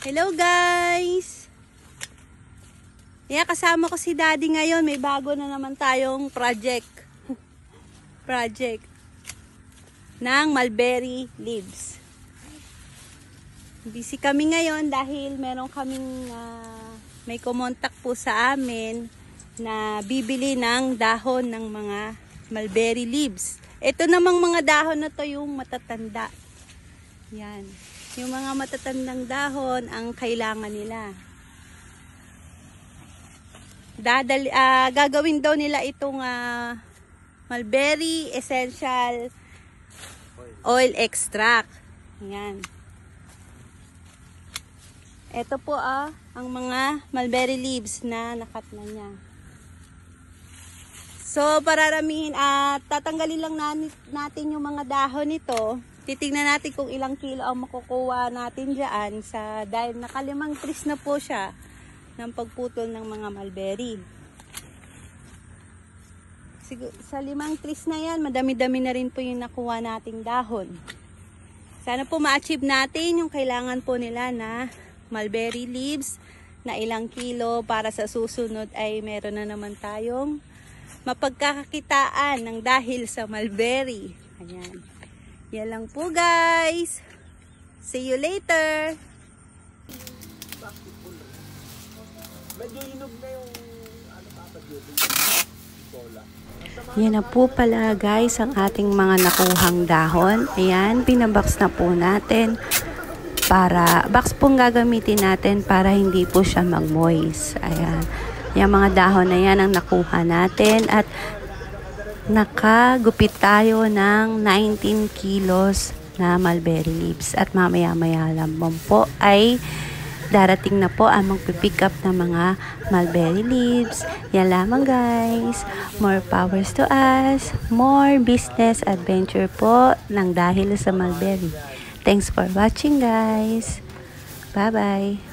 Hello guys! Kasama ko si Daddy ngayon. May bago na naman tayong project. Project ng mulberry leaves. Busy kami ngayon dahil meron kaming may kumontak po sa amin na bibili ng dahon ng mga mulberry leaves. Ito namang mga dahon na to yung matatanda. Yan. Yung mga matatandang dahon ang kailangan nila. Gagawin daw nila itong mulberry essential oil extract. Yan. Ito po ang mga mulberry leaves na nakat na niya. So, pararamihin tatanggalin lang natin yung mga dahon nito. Titingnan natin kung ilang kilo ang makukuha natin dyan dahil nakalimang trees na po siya ng pagputol ng mga mulberry. Sa 5 trees na yan, madami-dami na rin po yung nakuha nating dahon. Sana po ma-achieve natin yung kailangan po nila na mulberry leaves na ilang kilo para sa susunod ay meron na naman tayong mapagkakakitaan ng dahil sa mulberry. Ayan. Yan lang po guys. See you later. Yan na po pala guys ang ating mga nakuhang dahon. Ayan, pinabox na po natin. Box pong gagamitin natin para hindi po siya mag-moist. Ayan. Yung mga dahon na yan ang nakuha natin at nakagupit tayo ng 19 kilos na mulberry leaves. At mamaya-maya lamang po ay darating na po ang magpipick up ng mga mulberry leaves. Yan lamang guys. More powers to us. More business adventure po ng dahil sa mulberry. Thanks for watching guys. Bye-bye.